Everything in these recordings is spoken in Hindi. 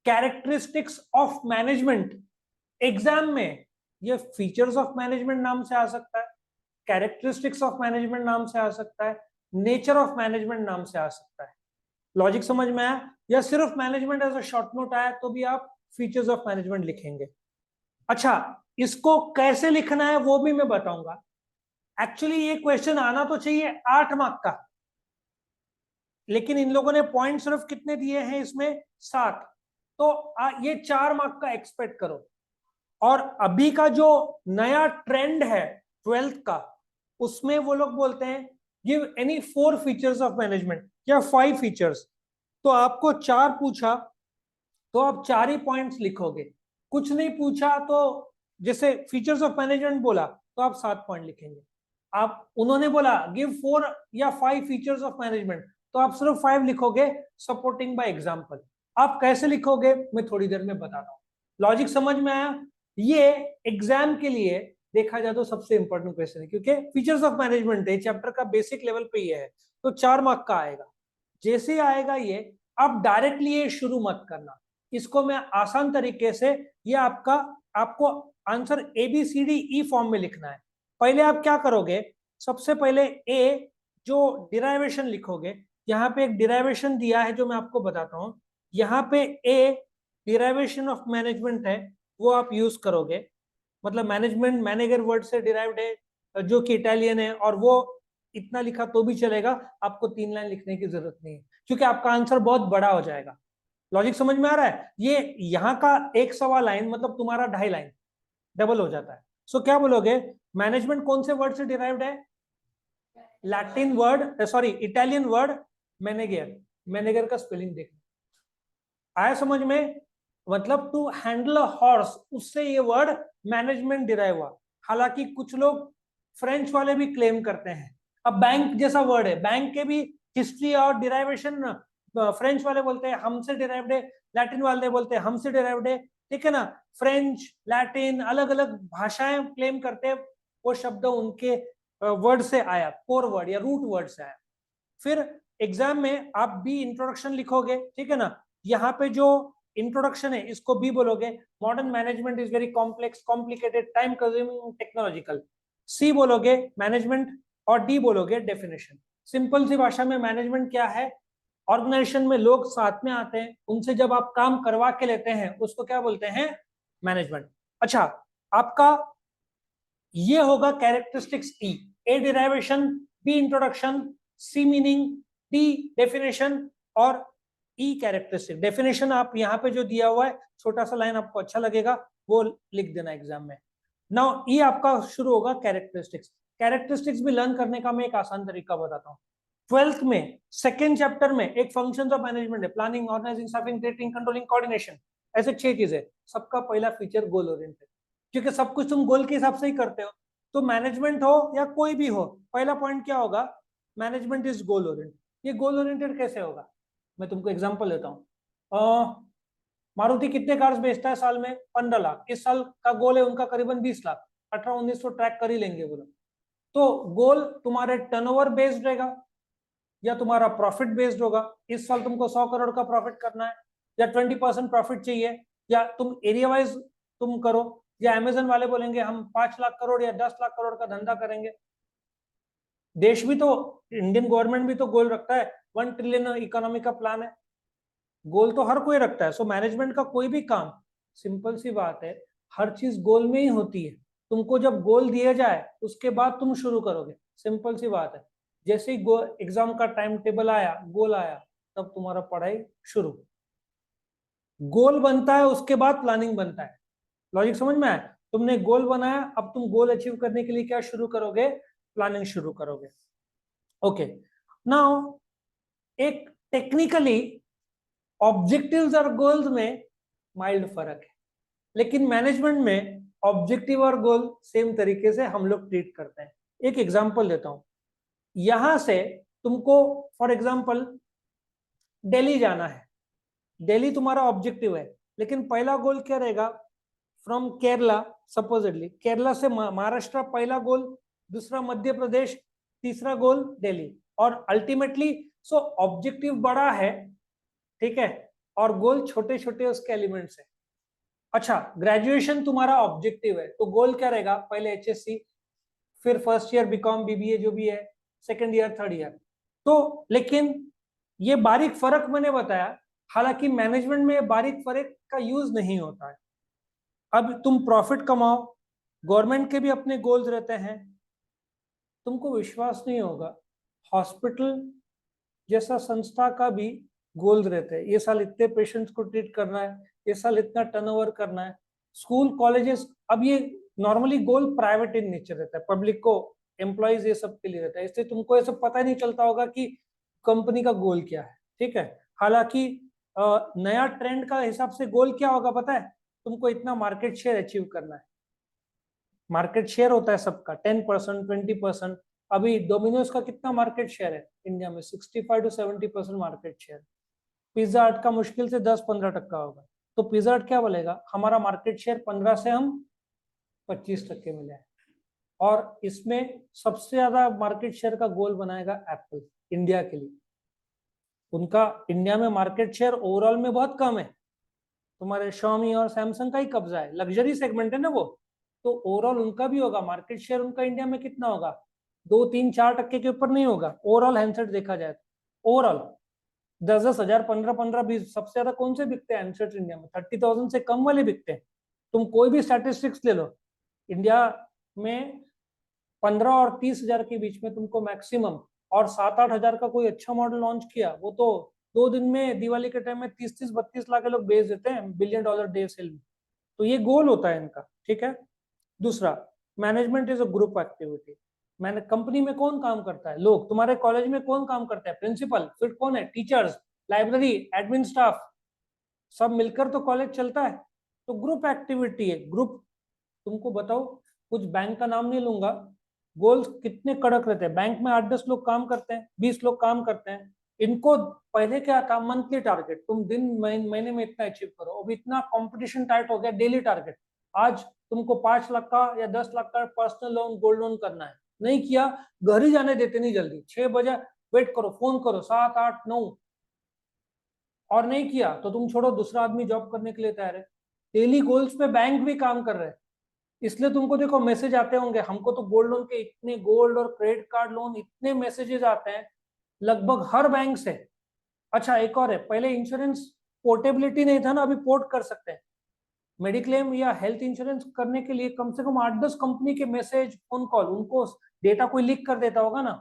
कैरेक्टरिस्टिक्स ऑफ मैनेजमेंट, एग्जाम में ये फीचर्स ऑफ मैनेजमेंट नाम से आ सकता है, कैरेक्टरिस्टिक्स ऑफ मैनेजमेंट नाम से आ सकता है, नेचर ऑफ मैनेजमेंट नाम से आ सकता है। लॉजिक समझ में आया? या सिर्फ management as a short note आया तो भी आप फीचर्स ऑफ मैनेजमेंट लिखेंगे। अच्छा, इसको कैसे लिखना है वो भी मैं बताऊंगा। एक्चुअली ये क्वेश्चन आना तो चाहिए 8 मार्क का, लेकिन इन लोगों ने पॉइंट सिर्फ कितने दिए हैं इसमें? 7। तो ये 4 मार्क का एक्सपेक्ट करो। और अभी का जो नया ट्रेंड है 12th का, उसमें वो लोग बोलते हैं give any 4 features of management या 5 फीचर्स। तो आपको 4 पूछा तो आप 4 ही पॉइंट्स लिखोगे। कुछ नहीं पूछा तो जैसे फीचर्स ऑफ मैनेजमेंट बोला तो आप 7 पॉइंट लिखेंगे। आप उन्होंने बोला गिव 4 या 5 फीचर्स ऑफ मैनेजमेंट तो आप सिर्फ 5 लिखोगे सपोर्टिंग बाय एग्जांपल। आप कैसे लिखोगे मैं थोड़ी देर में बताता हूँ। लॉजिक समझ में आया? ये एग्जाम के लिए देखा जाए तो सबसे इंपॉर्टेंट क्वेश्चन है, क्योंकि फीचर्स ऑफ मैनेजमेंट है, चैप्टर का बेसिक लेवल पे ये है, तो 4 मार्क का आएगा। जैसे आएगा ये, आप डायरेक्टली ये शुरू मत करना, इसको मैं आसान तरीके से, ये आपको आंसर ABCDE फॉर्म में लिखना है। पहले आप क्या करोगे, सबसे पहले ए जो डिराइवेशन लिखोगे, यहाँ पे एक डिराइवेशन दिया है जो मैं आपको बताता हूँ। यहाँ पे ए डिराइवेशन ऑफ मैनेजमेंट है, वो आप यूज करोगे। मतलब मैनेजमेंट मैनेगर वर्ड से डिराइव्ड है जो कि इटालियन है, और वो इतना लिखा तो भी चलेगा, आपको 3 लाइन लिखने की जरूरत नहीं है, क्योंकि आपका आंसर बहुत बड़ा हो जाएगा। लॉजिक समझ में आ रहा है? ये यहाँ का 1.25 लाइन मतलब तुम्हारा 2.5 लाइन डबल हो जाता है। सो क्या बोलोगे, मैनेजमेंट कौन से वर्ड से डिराइव्ड है? Latin word, sorry Italian word मैनेगर। मैनेगर का स्पेलिंग देखना आया समझ में? मतलब टू हैंडल अ हॉर्स, उससे ये वर्ड मैनेजमेंट डिराइव हुआ। हालांकि कुछ लोग फ्रेंच वाले भी क्लेम करते हैं। अब बैंक जैसा वर्ड है, बैंक के भी हिस्ट्री और डिराइवेशन फ्रेंच वाले बोलते हैं हमसे डिराइव्ड है, लैटिन वाले बोलते हैं हमसे डिराइव्ड है, ठीक है ना? फ्रेंच लैटिन अलग अलग भाषाएं क्लेम करते हैं वो शब्द उनके वर्ड से आया, कोर वर्ड या रूट वर्ड से आया। फिर एग्जाम में आप बी इंट्रोडक्शन लिखोगे, ठीक है ना? यहाँ पे जो इंट्रोडक्शन है इसको बी बोलोगे, modern management is very complex complicated time consuming technological. C बोलोगे मैनेजमेंट, और डी बोलोगे डेफिनेशन। सिंपल सी भाषा में मैनेजमेंट क्या है? ऑर्गेनाइजेशन में लोग साथ में आते हैं, उनसे जब आप काम करवा के लेते हैं उसको क्या बोलते हैं? मैनेजमेंट। अच्छा, आपका ये होगा कैरेक्टरिस्टिक्स ई, ए डिराइवेशन, बी इंट्रोडक्शन, सी मीनिंग, डी डेफिनेशन, और ई कैरेक्टरिस्टिक। डेफिनेशन आप यहाँ पे जो दिया हुआ है छोटा सा लाइन आपको अच्छा लगेगा वो लिख देना एग्जाम में। नाउ ई आपका शुरू होगा कैरेक्टरिस्टिक्स। कैरेक्टरिस्टिक्स भी लर्न करने का मैं एक आसान तरीका बताता हूँ। 12th में सेकेंड चैप्टर में एक फंक्शंस ऑफ मैनेजमेंट है, planning, organizing, staffing, creating, controlling, coordination. ऐसे 6 चीजें। सबका पहला फीचर गोल ओरिएंटेड, क्योंकि सब कुछ तुम गोल के हिसाब से ही करते हो। तो मैनेजमेंट हो या कोई भी हो, पहला पॉइंट क्या होगा? Management is goal oriented. ये गोल ओरिएंटेड कैसे होगा? मैं तुमको एग्जांपल देता हूँ। मारुति कितने कार्स बेचता है साल में? 15 लाख। इस साल का गोल है उनका करीबन 20 लाख। 18-19 तो ट्रैक कर ही लेंगे वो लोग। तो गोल तुम्हारे टर्नओवर बेस्ड रहेगा या तुम्हारा प्रॉफिट बेस्ड होगा। इस साल तुमको 100 करोड़ का प्रॉफिट करना है, या 20% प्रॉफिट चाहिए, या तुम एरिया वाइज तुम करो, या अमेजन वाले बोलेंगे हम 5 लाख करोड़ या 10 लाख करोड़ का धंधा करेंगे। देश भी तो, इंडियन गवर्नमेंट भी तो गोल रखता है, 1 ट्रिलियन इकोनॉमी का प्लान है। गोल तो हर कोई रखता है। सो मैनेजमेंट का कोई भी काम, सिंपल सी बात है, हर चीज गोल में ही होती है। तुमको जब गोल दिया जाए उसके बाद तुम शुरू करोगे, सिंपल सी बात है। जैसे ही एग्जाम का टाइम टेबल आया, गोल आया, तब तुम्हारा पढ़ाई शुरू। गोल बनता है उसके बाद प्लानिंग बनता है। लॉजिक समझ में आया? तुमने गोल बनाया, अब तुम गोल अचीव करने के लिए क्या शुरू करोगे? प्लानिंग शुरू करोगे। ओके, नाउ एक टेक्निकली ऑब्जेक्टिव्स और गोल्स में माइल्ड फर्क है, लेकिन मैनेजमेंट में ऑब्जेक्टिव और गोल सेम तरीके से हम लोग ट्रीट करते हैं। एक एग्जांपल देता हूं। यहां से तुमको फॉर एग्जांपल दिल्ली जाना है, दिल्ली तुम्हारा ऑब्जेक्टिव है, लेकिन पहला गोल क्या रहेगा? फ्रॉम केरला, सपोजिटली केरला से महाराष्ट्र पहला गोल, दूसरा मध्य प्रदेश, तीसरा गोल दिल्ली, और अल्टीमेटली सो ऑब्जेक्टिव बड़ा है, ठीक है, और गोल छोटे छोटे उसके एलिमेंट्स है। अच्छा, ग्रेजुएशन तुम्हारा ऑब्जेक्टिव है, तो गोल क्या रहेगा? पहले HSC, फिर फर्स्ट ईयर बीकॉम BBA जो भी है, सेकेंड ईयर, थर्ड ईयर। तो लेकिन ये बारीक फर्क मैंने बताया, हालांकि मैनेजमेंट में बारीक फर्क का यूज नहीं होता है। अब तुम प्रॉफिट कमाओ, गवर्नमेंट के भी अपने गोल्स रहते हैं। तुमको विश्वास नहीं होगा, हॉस्पिटल जैसा संस्था का भी गोल्स रहते हैं। ये साल इतने पेशेंट्स को ट्रीट करना है, ये साल इतना टर्नओवर करना है। स्कूल कॉलेजेस, अब ये normally goal private in nature रहता है, पब्लिक को, एम्प्लॉइज ये सब के लिए रहता है, इसलिए तुमको ये सब पता नहीं चलता होगा कि कंपनी का गोल क्या है। ठीक है, हालांकि नया ट्रेंड का हिसाब से गोल क्या होगा पता है? तुमको इतना मार्केट शेयर अचीव करना है। मार्केट शेयर होता है सबका 10%, 20%। अभी डोमिनोज का कितना मार्केट शेयर है इंडिया में? 65 to 70% मार्केट शेयर। पिज्जा हट का मुश्किल से 10-15% होगा। तो पिज्जा हट क्या बोलेगा, हमारा मार्केट शेयर 15 से हम 25% मिले हैं। और इसमें सबसे ज्यादा मार्केट शेयर का गोल बनाएगा एप्पल इंडिया के लिए। उनका इंडिया में मार्केट शेयर ओवरऑल में बहुत कम है, तुम्हारे Xiaomi और सैमसंग का ही कब्जा है, लग्जरी सेगमेंट है ना वो। तो ओवरऑल उनका भी होगा मार्केट शेयर, उनका इंडिया में कितना होगा? 2-3-4% के ऊपर नहीं होगा ओवरऑल हैंडसेट देखा जाए तो। ओवरऑल 10-10 हजार, 15-15-20, सबसे ज्यादा कौन से बिकते हैं हैंडसेट इंडिया में? 30,000 से कम वाले बिकते हैं। तुम कोई भी स्टैटिस्टिक्स ले लो, इंडिया में 15 और 30 हजार के बीच में तुमको मैक्सिमम, और 7-8 हजार का कोई अच्छा मॉडल लॉन्च किया, वो तो 2 दिन में दिवाली के टाइम में 30-32 लाख के लोग बेच देते हैं $1 बिलियन डे सेल में। तो ये गोल होता है इनका। ठीक है, दूसरा, management is a group activity. मैंने कंपनी में कौन काम करता है? लोग। तुम्हारे कॉलेज में कौन काम करता है? प्रिंसिपल। फिर कौन है? टीचर्स, लाइब्रेरी, एडमिन स्टाफ, सब मिलकर तो कॉलेज चलता है। तो ग्रुप एक्टिविटी है, ग्रुप। तुमको बताओ, कुछ बैंक का नाम नहीं लूंगा, गोल्स कितने कड़क रहते हैं। बैंक में 8-10 लोग काम करते हैं, 20 लोग काम करते हैं। इनको पहले क्या था? मंथली टारगेट, तुम दिन महीने में इतना अचीव करो। अब इतना कंपटीशन टाइट हो गया, डेली टारगेट। आज तुमको 5 लाख का या 10 लाख का पर्सनल लोन, गोल्ड लोन करना है, नहीं किया, घर ही जाने देते नहीं जल्दी। 6 बजे वेट करो, फोन करो, 7, 8, 9, और नहीं किया तो तुम छोड़ो, दूसरा आदमी जॉब करने के लिए तैयार है। डेली गोल्स पे बैंक भी काम कर रहे हैं। इसलिए तुमको देखो मैसेज आते होंगे, हमको तो गोल्ड लोन के इतने, गोल्ड और क्रेडिट कार्ड लोन, इतने मैसेजेस आते हैं लगभग हर बैंक से। अच्छा, एक और है, पहले इंश्योरेंस पोर्टेबिलिटी नहीं था ना, अभी पोर्ट कर सकते हैं। मेडिक्लेम या हेल्थ इंश्योरेंस करने के लिए कम से कम 8-10 कंपनी के मैसेज, फोन कॉल, उनको डेटा कोई लीक कर देता होगा ना।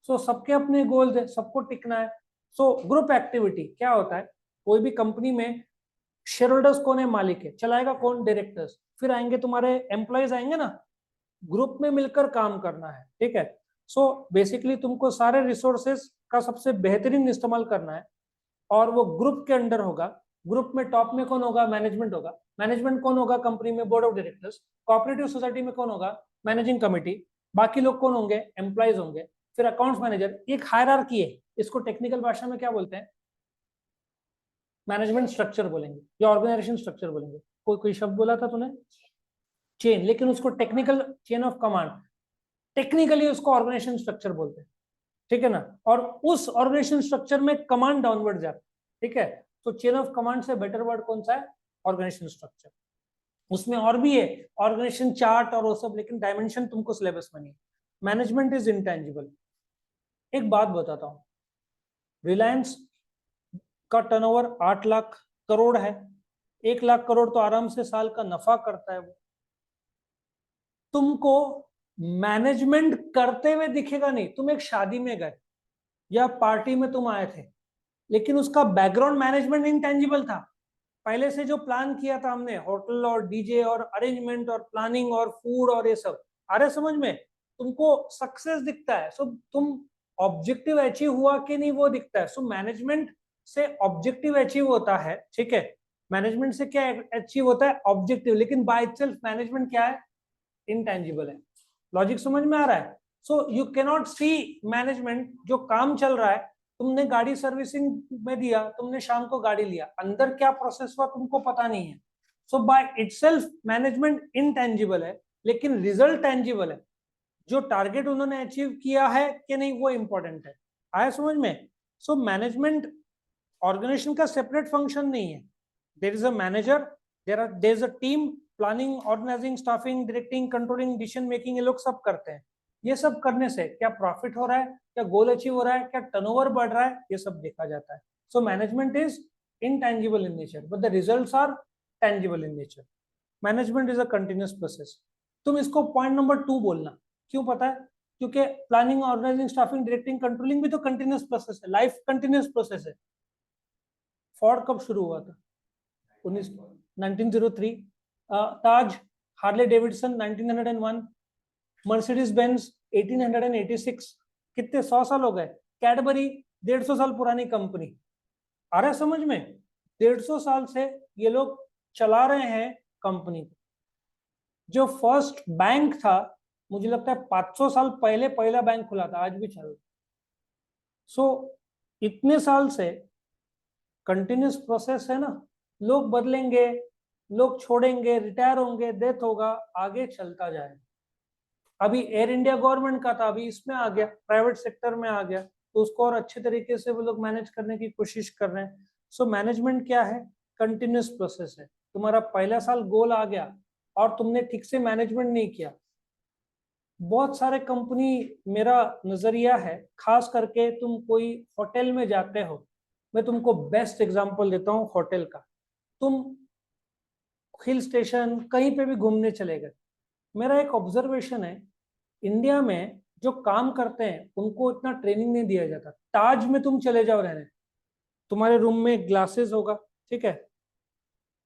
सो सबके अपने गोल्स है, सबको टिकना है। सो ग्रुप एक्टिविटी क्या होता है? कोई भी कंपनी में शेयर होल्डर्स कौन है? मालिक है। चलाएगा कौन? डायरेक्टर्स। फिर आएंगे तुम्हारे एम्प्लॉयज आएंगे ना। ग्रुप में मिलकर काम करना है। ठीक है, सो बेसिकली तुमको सारे रिसोर्सेस का सबसे बेहतरीन इस्तेमाल करना है, और वो ग्रुप के अंडर होगा। ग्रुप में टॉप में कौन होगा? मैनेजमेंट होगा। मैनेजमेंट कौन होगा कंपनी में? Board of directors. Cooperative society में कौन होगा? Managing committee. बाकी लोग कौन होंगे? एम्प्लॉयज होंगे। फिर अकाउंट्स मैनेजर। एक हायरार्की है, इसको टेक्निकल भाषा में क्या बोलते हैं? मैनेजमेंट स्ट्रक्चर बोलेंगे या ऑर्गेनाइजेशन स्ट्रक्चर बोलेंगे। कोई शब्द बोला था तूने? चेन, लेकिन उसको technical, chain of command, technically उसको ऑर्गेनाइजेशन स्ट्रक्चर बोलते हैं। ठीक है ना, और उस ऑर्गेनाइजेशन स्ट्रक्चर में कमांड डाउनवर्ड जाता है। ठीक है, तो चेन ऑफ कमांड से बेटर वर्ड कौन सा है? Organization structure. उसमें और भी है, ऑर्गेनाइजेशन चार्ट और वो सब, लेकिन डायमेंशन तुमको सिलेबस में नहीं। Management is intangible. एक बात बताता हूं, रिलायंस का टर्नओवर 8 लाख करोड़ है। 1 लाख करोड़ तो आराम से साल का नफा करता है वो। तुमको मैनेजमेंट करते हुए दिखेगा नहीं। तुम एक शादी में गए या पार्टी में तुम आए थे, लेकिन उसका बैकग्राउंड मैनेजमेंट इंटेंजिबल था। पहले से जो प्लान किया था हमने, होटल और डीजे और अरेंजमेंट और प्लानिंग और फूड और ये सब, आ रहे समझ में? तुमको सक्सेस दिखता है, सो तुम ऑब्जेक्टिव अचीव हुआ कि नहीं वो दिखता है। सो मैनेजमेंट से ऑब्जेक्टिव अचीव होता है। ठीक है, मैनेजमेंट से क्या अचीव होता है? ऑब्जेक्टिव। लेकिन बाय इटसेल्फ मैनेजमेंट क्या है? इंटेंजिबल है। लॉजिक समझ में आ रहा है? So you cannot see management, जो काम चल रहा है, तुमने गाड़ी सर्विसिंग में दिया, तुमने शाम को गाड़ी लिया, अंदर क्या प्रोसेस हुआ तुमको पता नहीं है। सो बाय इटसेल्फ मैनेजमेंट इनटेंजिबल है, लेकिन रिजल्ट टेंजिबल है। जो टारगेट उन्होंने अचीव किया है कि नहीं वो इंपॉर्टेंट है। आया समझ में? सो मैनेजमेंट ऑर्गेनाइजेशन का सेपरेट फंक्शन नहीं है. There is a manager, there is a team, planning, organizing, staffing, directing, controlling, decision making, ये लोग सब करते हैं. ये सब करने से क्या प्रॉफिट हो रहा है, क्या गोल अचीव हो रहा है, क्या टर्नओवर बढ़ रहा है, ये सब देखा जाता है. So management is intangible in nature but the results are tangible in nature. Management is a continuous process. तुम इसको पॉइंट नंबर 2 बोलना. क्यों पता है? क्योंकि planning, organizing, staffing, directing, controlling भी तो कंटिन्यूस प्रोसेस है. लाइफ कंटिन्यूस प्रोसेस है. फोर्ड कब शुरू हुआ था? 1903. Taj, Harley Davidson 1901, Mercedes Benz 1886. कितने 100 साल हो गए. कैडबरी 150 साल पुरानी कंपनी. आ रहा है समझ में? 150 साल से ये लोग चला रहे हैं कंपनी को. जो फर्स्ट बैंक था, मुझे लगता है 500 साल पहले पहला बैंक खुला था, आज भी चल रहा. सो इतने साल से कंटिन्यूस प्रोसेस है ना. लोग बदलेंगे, लोग छोड़ेंगे, रिटायर होंगे, डेथ होगा, आगे चलता जाए. अभी एयर इंडिया गवर्नमेंट का था, अभी इसमें आ गया, प्राइवेट सेक्टर में आ गया, तो उसको और अच्छे तरीके से वो लोग मैनेज करने की कोशिश कर रहे हैं. सो मैनेजमेंट क्या है? कंटिन्यूस प्रोसेस है. तुम्हारा पहला साल गोल आ गया और तुमने ठीक से मैनेजमेंट नहीं किया. बहुत सारे कंपनी, मेरा नजरिया है, खास करके तुम कोई होटल में जाते हो, मैं तुमको बेस्ट एग्जांपल देता हूँ होटल का. तुम हिल स्टेशन कहीं पे भी घूमने चले गए, मेरा एक ऑब्जर्वेशन है, इंडिया में जो काम करते हैं उनको इतना ट्रेनिंग नहीं दिया जाता. ताज में तुम चले जाओ रहने, तुम्हारे रूम में ग्लासेस होगा, ठीक है,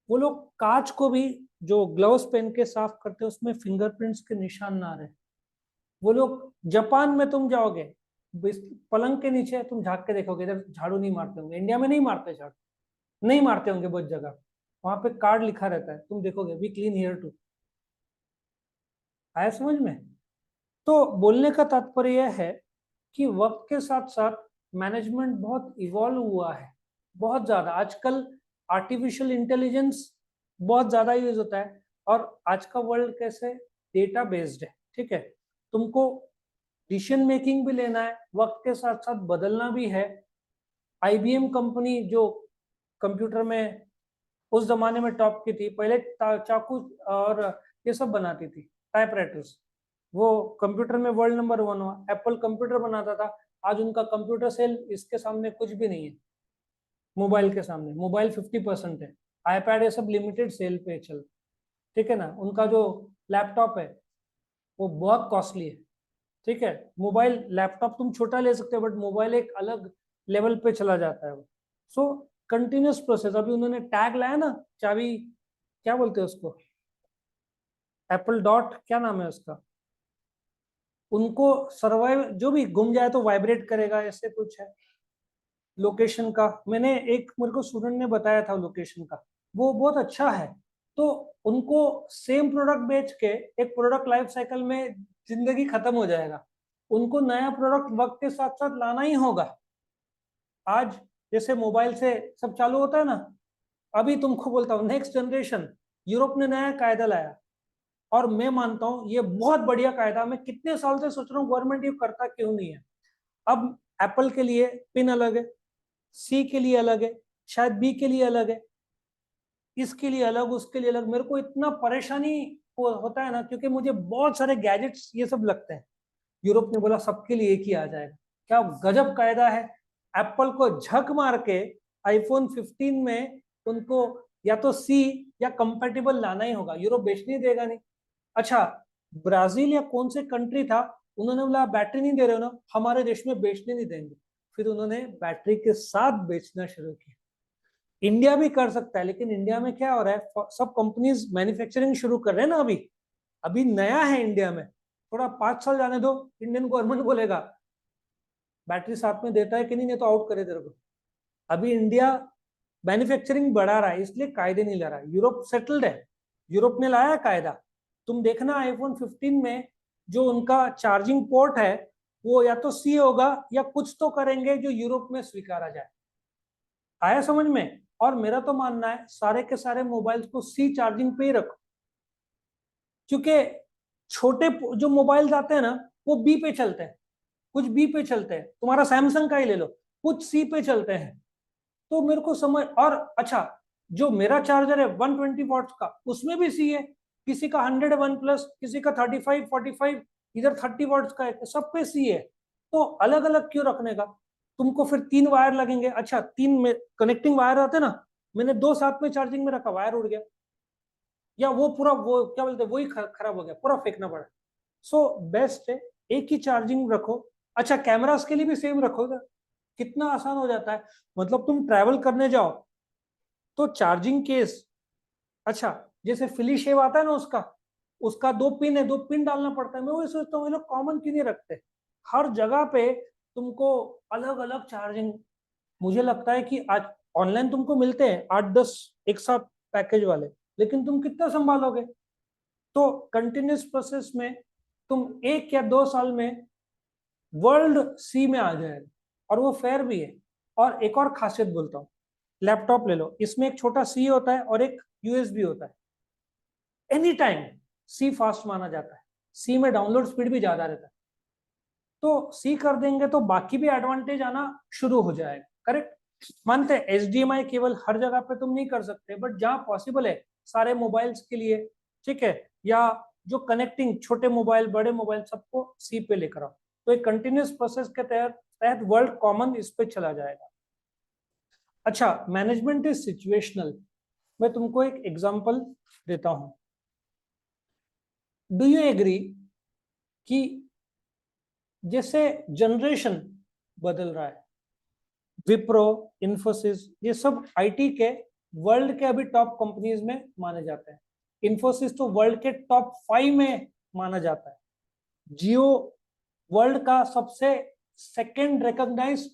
वो लोग कांच को भी जो ग्लव्स पहन के साफ करते हैं उसमें फिंगरप्रिंट्स के निशान ना रहे. वो लोग, जापान में तुम जाओगे, पलंग के नीचे तुम झांक के देखोगे, इधर झाड़ू नहीं मारते होंगे. इंडिया में नहीं मारते झाड़ू, नहीं मारते होंगे बहुत जगह. वहां पे कार्ड लिखा रहता है, तुम देखोगे वी क्लीन हियर टू. आया समझ में? तो बोलने का तात्पर्य यह है कि वक्त के साथ साथ मैनेजमेंट बहुत इवॉल्व हुआ है, बहुत ज्यादा. आजकल आर्टिफिशियल इंटेलिजेंस बहुत ज्यादा यूज होता है, और आज का वर्ल्ड कैसे डेटा बेस्ड है, ठीक है. तुमको डिसीजन मेकिंग भी लेना है, वक्त के साथ साथ बदलना भी है. आईबीएम कंपनी जो कंप्यूटर में उस जमाने में टॉप की थी, पहले चाकू और ये सब बनाती थी, टाइपराइटर्स, वो कंप्यूटर में वर्ल्ड नंबर 1 हुआ. एप्पल कंप्यूटर बनाता था, आज उनका कंप्यूटर सेल इसके सामने कुछ भी नहीं है. मोबाइल के सामने मोबाइल 50% है, आईपैड ये सब लिमिटेड सेल पे चल, ठीक है ना. उनका जो लैपटॉप है वो बहुत कॉस्टली है, ठीक है. मोबाइल, लैपटॉप तुम छोटा ले सकते हो, बट मोबाइल एक अलग लेवल पे चला जाता है वो. सो कंटिन्यूस प्रोसेस. अभी उन्होंने टैग लाया ना, चाबी, क्या बोलते हैं उसको, एप्पल डॉट, क्या नाम है उसका, उनको सर्वाइव, जो भी गुम जाए तो वाइब्रेट करेगा, ऐसे कुछ है. लोकेशन का, मैंने एक, मेरे को स्टूडेंट ने बताया था लोकेशन का, वो बहुत अच्छा है. तो उनको सेम प्रोडक्ट बेच के एक प्रोडक्ट लाइफ साइकिल में जिंदगी खत्म हो जाएगा. उनको नया प्रोडक्ट वक्त के साथ साथ लाना ही होगा. आज जैसे मोबाइल से सब चालू होता है ना, अभी तुमको बोलता हूँ नेक्स्ट जनरेशन, यूरोप ने नया कायदा लाया, और मैं मानता हूँ ये बहुत बढ़िया कायदा. मैं कितने साल से सोच रहा हूँ गवर्नमेंट ये करता क्यों नहीं है. अब एप्पल के लिए पिन अलग है, सी के लिए अलग है, शायद बी के लिए अलग है, इसके लिए अलग, उसके लिए अलग. मेरे को इतना परेशानी होता है ना, क्योंकि मुझे बहुत सारे गैजेट्स ये सब लगते हैं. यूरोप ने बोला सबके लिए एक ही आ जाएगा. क्या गजब कायदा है. एप्पल को झक मार के आईफोन 15 में उनको या तो सी या कंपेटेबल लाना ही होगा, यूरोप बेचने देगा नहीं. अच्छा, ब्राजील या कौन से कंट्री था, उन्होंने बोला बैटरी नहीं दे रहे हो ना, हमारे देश में बेचने नहीं देंगे. फिर उन्होंने बैटरी के साथ बेचना शुरू किया. इंडिया भी कर सकता है, लेकिन इंडिया में क्या हो रहा है, सब कंपनीज मैन्युफैक्चरिंग शुरू कर रहे हैं ना. अभी अभी नया है इंडिया में, थोड़ा 5 साल जाने दो, इंडियन गवर्नमेंट बोलेगा बैटरी साथ में देता है कि नहीं तो आउट करे तेरे को. अभी इंडिया मैन्युफैक्चरिंग बढ़ा रहा है, इसलिए कायदे नहीं ला रहा है. यूरोप सेटल्ड है, यूरोप ने लाया कायदा. तुम देखना आईफोन 15 में जो उनका चार्जिंग पोर्ट है, वो या तो सी होगा या कुछ तो करेंगे जो यूरोप में स्वीकारा जाए. आया समझ में? और मेरा तो मानना है सारे के सारे मोबाइल्स को सी चार्जिंग पे ही रखो, क्योंकि छोटे जो मोबाइल्स आते हैं ना, वो बी पे चलते हैं, कुछ बी पे चलते हैं. तुम्हारा सैमसंग का ही ले लो, कुछ सी पे चलते हैं. तो मेरे को समझ, और अच्छा जो मेरा चार्जर है 120 वॉट्स का, उसमें भी सी है, किसी का 100 वन प्लस, किसी का 35 45, इधर 30 वॉट्स का है, तो सब पे सी है। तो अलग अलग क्यों रखने का? तुमको फिर 3 वायर लगेंगे, अच्छा 3 में कनेक्टिंग वायर आते ना, मैंने 2 साथ में चार्जिंग में रखा, वायर उड़ गया, या वो पूरा वो क्या बोलते हैं, वही खराब हो गया, पूरा फेंकना पड़ा। सो बेस्ट है एक ही चार्जिंग रखो। अच्छा कैमरास के लिए भी सेम रखोगे, कितना आसान हो जाता है। मतलब तुम ट्रैवल करने जाओ तो चार्जिंग केस, अच्छा जैसे फिली शेव आता है ना, उसका उसका 2 पिन है, 2 पिन डालना पड़ता है। मैं वही सोचता हूँ ये लोग कॉमन क्यों नहीं रखते, हर जगह पे तुमको अलग अलग चार्जिंग। मुझे लगता है कि आज ऑनलाइन तुमको मिलते हैं 8-10 एक साथ पैकेज वाले, लेकिन तुम कितना संभालोगे? तो कंटिन्यूस प्रोसेस में तुम 1 या 2 साल में वर्ल्ड सी में आ जाएगा, और वो फेयर भी है। और एक और खासियत बोलता हूँ, लैपटॉप ले लो, इसमें एक छोटा सी होता है और एक यूएसबी होता है। एनी टाइम सी फास्ट माना जाता है, सी में डाउनलोड स्पीड भी ज्यादा रहता है। तो सी कर देंगे तो बाकी भी एडवांटेज आना शुरू हो जाएगा, करेक्ट। मानते हैं एचडीएमआई केवल हर जगह पे तुम नहीं कर सकते, बट जहां पॉसिबल है सारे मोबाइल्स के लिए, ठीक है, या जो कनेक्टिंग छोटे मोबाइल बड़े मोबाइल सबको सी पे लेकर आओ, तो एक कंटिन्यूस प्रोसेस के तहत तहत वर्ल्ड कॉमन इस पे चला जाएगा। अच्छा मैनेजमेंट इज सिचुएशनल। मैं तुमको एक एग्जांपल देता हूं। डू यू एग्री कि जैसे जनरेशन बदल रहा है, विप्रो, इंफोसिस, ये सब आईटी के वर्ल्ड के अभी टॉप कंपनीज में माने जाते हैं। इंफोसिस तो वर्ल्ड के टॉप 5 में माना जाता है। जियो वर्ल्ड का सबसे सेकंड रिकॉग्नाइज्ड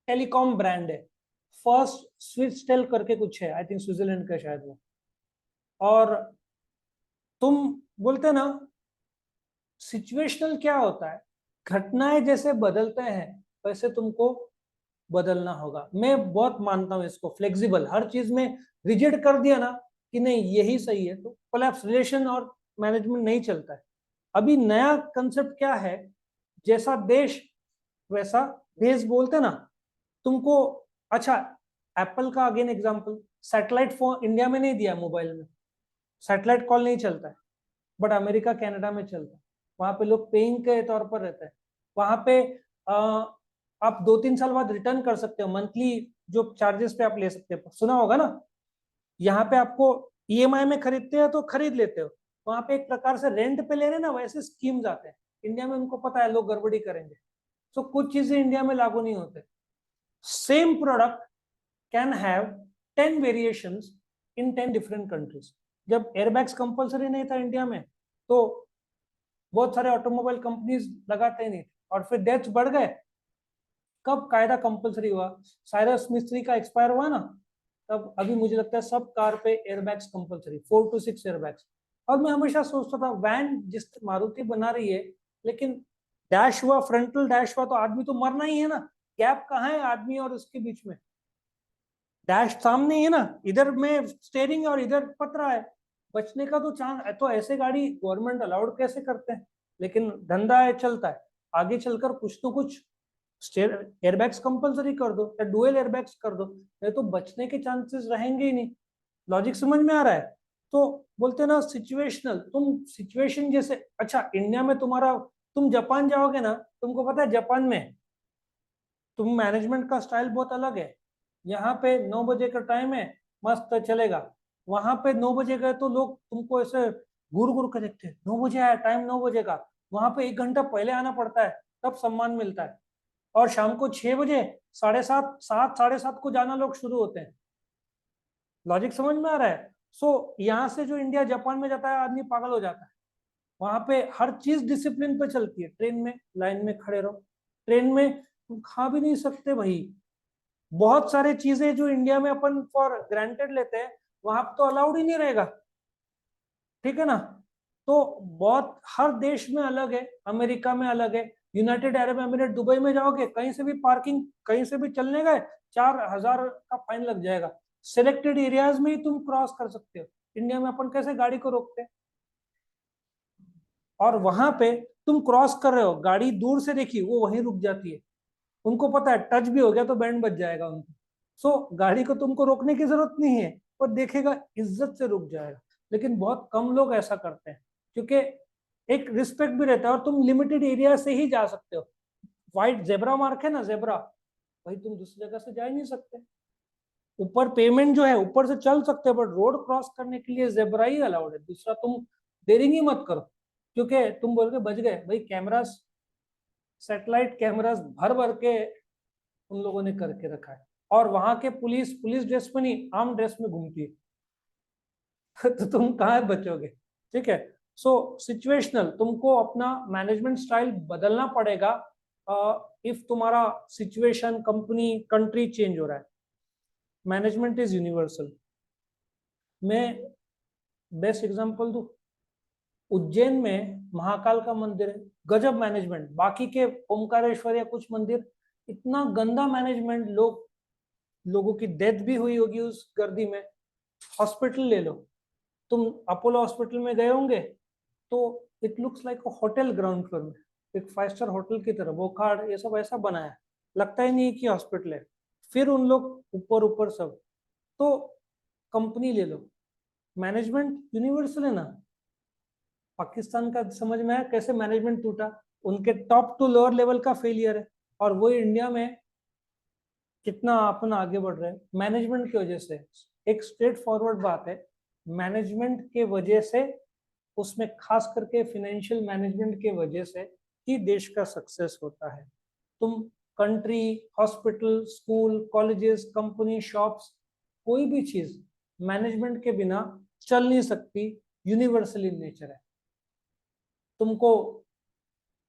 टेलीकॉम ब्रांड है। फर्स्ट स्विच टेल करके कुछ है, आई थिंक स्विट्जरलैंड का शायद वो। और तुम बोलते ना सिचुएशनल क्या होता है, घटनाएं जैसे बदलते हैं वैसे तुमको बदलना होगा। मैं बहुत मानता हूं इसको, फ्लेक्सिबल, हर चीज में रिजिड कर दिया ना कि नहीं यही सही है, तो कोलैप्स रिलेशन और मैनेजमेंट नहीं चलता है। अभी नया कंसेप्ट क्या है, जैसा देश वैसा देश बोलते ना तुमको। अच्छा एप्पल का again example, satellite phone India में नहीं दिया मोबाइल में, सैटेलाइट कॉल नहीं चलता है, बट अमेरिका कनाडा में चलता है। वहां पे लोग पेइंग के तौर पर रहते हैं। वहां पे आ, आप 2-3 साल बाद रिटर्न कर सकते हो, मंथली जो चार्जेस पे आप ले सकते हो, सुना होगा ना। यहाँ पे आपको ईएमआई में खरीदते हो तो खरीद लेते हो, वहां पे एक प्रकार से रेंट पे ले रहे ना, वैसे स्कीम्स आते हैं। इंडिया में उनको पता है लोग गड़बड़ी करेंगे, तो कुछ चीजें इंडिया में लागू नहीं होते। Same product can have 10 variations in 10 different countries. जब एयरबैग्स कंपलसरी नहीं था इंडिया में, तो बहुत सारे ऑटोमोबाइल कंपनीज लगाते ही नहीं थे, और फिर डेथ्स बढ़ गए। कब कायदा कंपलसरी हुआ, साइरस मिस्त्री का एक्सपायर हुआ ना, तब अभी मुझे लगता है सब कार पे एयरबैग्स कंपलसरी, 4 to 6 एयरबैग्स। और मैं हमेशा सोचता था वैन जिस मारुति बना रही है, लेकिन डैश हुआ, फ्रंटल डैश हुआ तो आदमी तो मरना ही है ना, गैप कहाँ है आदमी और उसके बीच में? डैश सामने ही है ना, इधर में स्टेयरिंग और इधर पतरा है, बचने का तो चांस है। तो ऐसे गाड़ी गवर्नमेंट अलाउड कैसे करते हैं? लेकिन धंधा है, चलता है। आगे चलकर कुछ तो कुछ एयरबैग्स कंपलसरी कर दो या डुअल एयरबैग्स कर दो, नहीं तो बचने के चांसेस रहेंगे ही नहीं। लॉजिक समझ में आ रहा है? तो बोलते हैं ना सिचुएशनल, तुम सिचुएशन जैसे, अच्छा इंडिया में तुम्हारा, तुम जापान जाओगे ना, तुमको पता है जापान में तुम मैनेजमेंट का स्टाइल बहुत अलग है। यहाँ पे 9 बजे का टाइम है, मस्त चलेगा। वहां पे 9 बजे गए तो लोग तुमको ऐसे घूर घूर कर देखते हैं, 9 बजे आया, टाइम 9 बजे का। वहां पे 1 घंटा पहले आना पड़ता है, तब सम्मान मिलता है। और शाम को 6 बजे, 7:30, 7, 7:30 को जाना लोग शुरू होते हैं। लॉजिक समझ में आ रहा है? सो यहाँ से जो इंडिया जापान में जाता है आदमी पागल हो जाता है। वहां पे हर चीज डिसिप्लिन पे चलती है। ट्रेन में लाइन में खड़े रहो, ट्रेन में तुम खा भी नहीं सकते भाई। बहुत सारे चीजें जो इंडिया में अपन फॉर ग्रांटेड लेते हैं, वहां तो अलाउड ही नहीं रहेगा, ठीक है ना। तो बहुत हर देश में अलग है, अमेरिका में अलग है, यूनाइटेड अरब एमिरेट दुबई में जाओगे कहीं से भी पार्किंग, कहीं से भी चलने गए 4,000 का फाइन लग जाएगा। सिलेक्टेड एरियाज में ही तुम क्रॉस कर सकते हो। इंडिया में अपन कैसे गाड़ी को रोकते हैं? और वहां पे तुम क्रॉस कर रहे हो, गाड़ी दूर से देखी वो वहीं रुक जाती है, उनको पता है टच भी हो गया तो बैंड बज जाएगा उनको। सो गाड़ी को तुमको रोकने की जरूरत नहीं है, वो देखेगा, इज्जत से रुक जाएगा। लेकिन बहुत कम लोग ऐसा करते हैं, क्योंकि एक रिस्पेक्ट भी रहता है, और तुम लिमिटेड एरिया से ही जा सकते हो। व्हाइट जेब्रा मार्क है ना, जेब्रा, भाई तुम दूसरी जगह से जा ही नहीं सकते। ऊपर पेमेंट जो है ऊपर से चल सकते हो, बट रोड क्रॉस करने के लिए जेब्रा ही अलाउड है। दूसरा तुम देरिंग ही मत करो, क्योंकि तुम बोल के बच गए। भाई कैमरास, सैटेलाइट कैमरास भर भर के उन लोगों ने करके रखा है, और वहां के पुलिस पुलिस ड्रेस में नहीं, आर्म ड्रेस में घूमती है। तो तुम कहाँ बचोगे? ठीक है। सो सिचुएशनल, तुमको अपना मैनेजमेंट स्टाइल बदलना पड़ेगा इफ तुम्हारा सिचुएशन, कंपनी, कंट्री चेंज हो रहा है। Management is universal. मैं बेस्ट एग्जांपल दूं, उज्जैन में महाकाल का मंदिर है, गजब मैनेजमेंट। बाकी के ओमकारेश्वर या कुछ मंदिर इतना गंदा मैनेजमेंट, लोगों की डेथ भी हुई होगी उस गर्दी में। हॉस्पिटल ले लो, तुम अपोलो हॉस्पिटल में गए होंगे, तो it looks like a hotel ground floor में, एक 5 स्टार होटल की तरह, वो कार्ड ये सब ऐसा बनाया है, लगता ही नहीं कि हॉस्पिटल है। फिर उन लोग ऊपर ऊपर सब। तो कंपनी ले लो, मैनेजमेंट यूनिवर्सल है ना। पाकिस्तान का समझ में आया कैसे मैनेजमेंट टूटा, उनके टॉप टू लोअर लेवल का फेलियर है, और वो इंडिया में कितना अपन आगे बढ़ रहे हैं मैनेजमेंट की वजह से। एक स्ट्रेट फॉरवर्ड बात है, मैनेजमेंट के वजह से, उसमें खास करके फाइनेंशियल मैनेजमेंट के वजह से ही देश का सक्सेस होता है। तुम country, hospital, school, colleges, company, shops, कोई भी चीज मैनेजमेंट के बिना चल नहीं सकती, यूनिवर्सली नेचर है। तुमको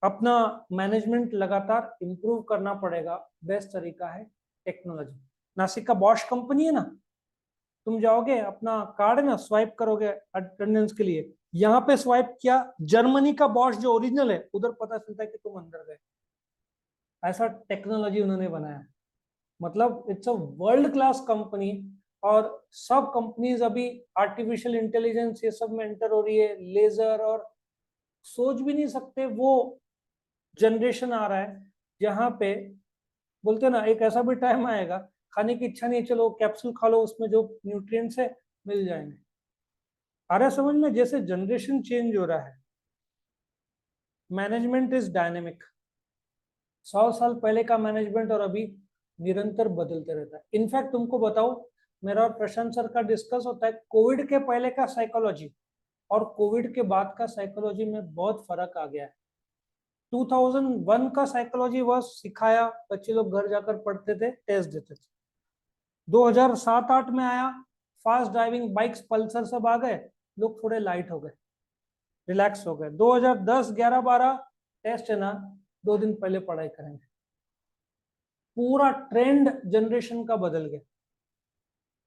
अपना मैनेजमेंट लगातार इंप्रूव करना पड़ेगा। बेस्ट तरीका है टेक्नोलॉजी। नासिक का बॉश कंपनी है ना, तुम जाओगे, अपना कार्ड है ना, स्वाइप करोगे अटेंडेंस के लिए, यहाँ पे स्वाइप किया, जर्मनी का बॉश जो ओरिजिनल है, उधर पता चलता है कि तुम अंदर गए। ऐसा टेक्नोलॉजी उन्होंने बनाया है। मतलब it's a world class company. और सब कंपनीज अभी आर्टिफिशियल इंटेलिजेंस ये सब में एंटर हो रही है, लेजर, और सोच भी नहीं सकते वो जनरेशन आ रहा है जहां पे बोलते हैं ना, एक ऐसा भी टाइम आएगा खाने की इच्छा नहीं, चलो कैप्सूल खा लो, उसमें जो न्यूट्रिएंट्स है मिल जाएंगे। आ रहा है समझ में? जैसे जनरेशन चेंज हो रहा है, मैनेजमेंट इज डायनेमिक। 100 साल पहले का मैनेजमेंट और अभी निरंतर बदलते रहता है। इनफैक्ट तुमको बताओ, मेरा और प्रशांत सर का डिस्कस होता है, कोविड के पहले का साइकोलॉजी और कोविड के बाद का साइकोलॉजी में बहुत फर्क आ गया है। 2001 का साइकोलॉजी वह सिखाया, बच्चे लोग घर जाकर पढ़ते थे, टेस्ट देते थे। 2007-8 में आया, फास्ट ड्राइविंग बाइक्स, पल्सर सब आ गए, लोग थोड़े लाइट हो गए, रिलैक्स हो गए। 2010-11-12 टेस्ट है ना, 2 दिन पहले पढ़ाई करेंगे। पूरा ट्रेंड जनरेशन का बदल गया।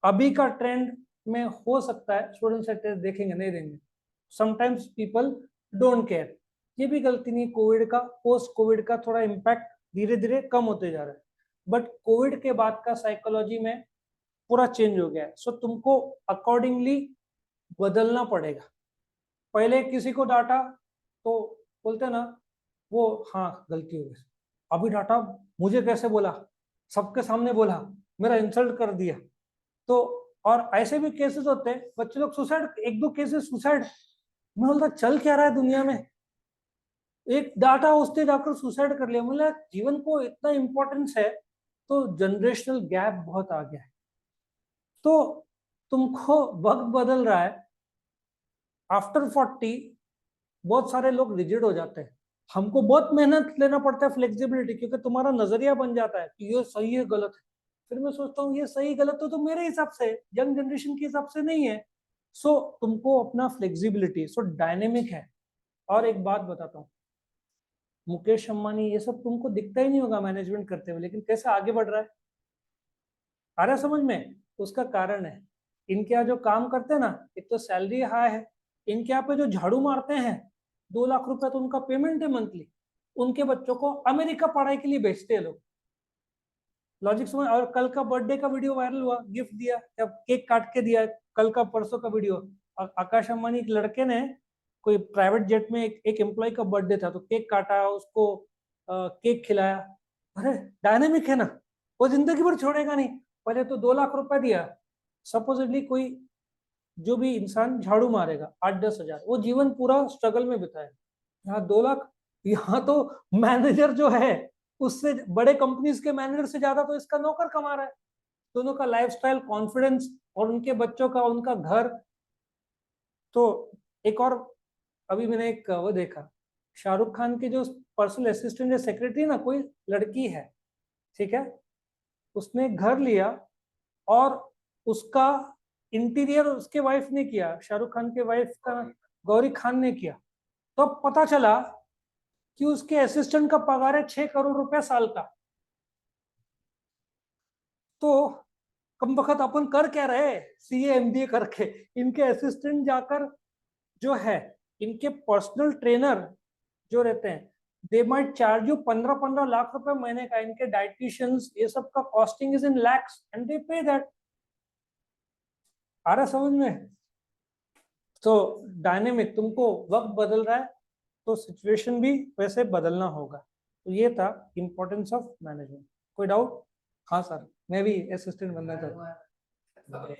अभी का ट्रेंड में हो सकता है स्टूडेंट से टेस्ट देखेंगे, नहीं देंगे। Sometimes people don't care. ये भी गलती नहीं कोविड का, पोस्ट कोविड का थोड़ा इम्पैक्ट धीरे धीरे कम होते जा रहा है, बट कोविड के बाद का साइकोलॉजी में पूरा चेंज हो गया है। सो तुमको अकॉर्डिंगली बदलना पड़ेगा। पहले किसी को डांटा तो बोलते ना, वो हाँ गलती हो गई, अभी डांटा, मुझे कैसे बोला, सबके सामने बोला, मेरा इंसल्ट कर दिया। तो और ऐसे भी केसेस होते हैं, बच्चे लोग सुसाइड, 1-2 केसेस सुसाइड। मैं बोलता चल क्या रहा है दुनिया में, एक डाटा उसने जाकर सुसाइड कर लिया। मतलब जीवन को इतना इंपॉर्टेंस है। तो जनरेशनल गैप बहुत आ गया है। तो तुमको वक्त बदल रहा है। आफ्टर 40 बहुत सारे लोग रिजिड हो जाते हैं। हमको बहुत मेहनत लेना पड़ता है, फ्लेक्सिबिलिटी, क्योंकि तुम्हारा नजरिया बन जाता है कि ये सही है गलत है। फिर मैं सोचता हूँ ये सही गलत तो मेरे हिसाब से, यंग जनरेशन के हिसाब से नहीं है। सो तुमको अपना फ्लेक्सिबिलिटी, सो डायनेमिक है। और एक बात बताता हूँ, मुकेश अंबानी ये सब तुमको दिखता ही नहीं होगा मैनेजमेंट करते हुए, लेकिन कैसे आगे बढ़ रहा है, आ रहा है समझ में? उसका कारण है, इनके यहाँ जो काम करते हैं ना, एक तो सैलरी हाई है, इनके यहाँ पे जो झाड़ू मारते हैं, 2 लाख रुपए तो उनका पेमेंट है मंथली। उनके बच्चों को अमेरिका पढ़ाई के लिए भेजते हैं लोग। लॉजिक समझ? और कल का बर्थडे का वीडियो वायरल हुआ, गिफ्ट दिया, जब केक काट के दिया, कल का परसों का वीडियो। आकाश अंबानी एक लड़के ने कोई प्राइवेट जेट में एक एम्प्लॉय का बर्थडे था, तो केक काटा, उसको केक खिलाया। अरे डायनेमिक है ना, वो जिंदगी भर छोड़ेगा नहीं। पहले तो 2 लाख रुपए दिया, सपोजिटली कोई जो भी इंसान झाड़ू मारेगा 8-10 हजार, वो जीवन पूरा स्ट्रगल में बिताएगा। यहाँ 2 लाख, यहाँ तो मैनेजर जो है उससे बड़े कंपनीज के मैनेजर से ज्यादा तो इसका नौकर कमा रहा है। दोनों का लाइफस्टाइल, कॉन्फिडेंस और उनके बच्चों का, उनका घर। तो एक और अभी मैंने एक वो देखा, शाहरुख खान के जो पर्सनल असिस्टेंट या सेक्रेटरी ना, कोई लड़की है, ठीक है, उसने घर लिया और उसका इंटीरियर उसके वाइफ ने किया, शाहरुख खान के वाइफ का गौरी खान ने किया। तो अब पता चला कि उसके असिस्टेंट का पगार है 6 करोड़ रुपया साल का। तो कम वक्त अपन कर क्या रहे, सीए एमबीए करके, इनके असिस्टेंट जाकर जो है, इनके पर्सनल ट्रेनर जो रहते हैं, they might charge you 15-15 lakh रुपए महीने का। इनके डाइटिशियंस ये सब का costing is in lakhs and they पे दैट। आ रहा समझ में? तो डायनेमिक, तुमको वक्त बदल रहा है तो सिचुएशन भी वैसे बदलना होगा। तो ये था इंपॉर्टेंस ऑफ मैनेजमेंट। कोई डाउट? हाँ सर, मैं भी असिस्टेंट बनना चाहता हूँ।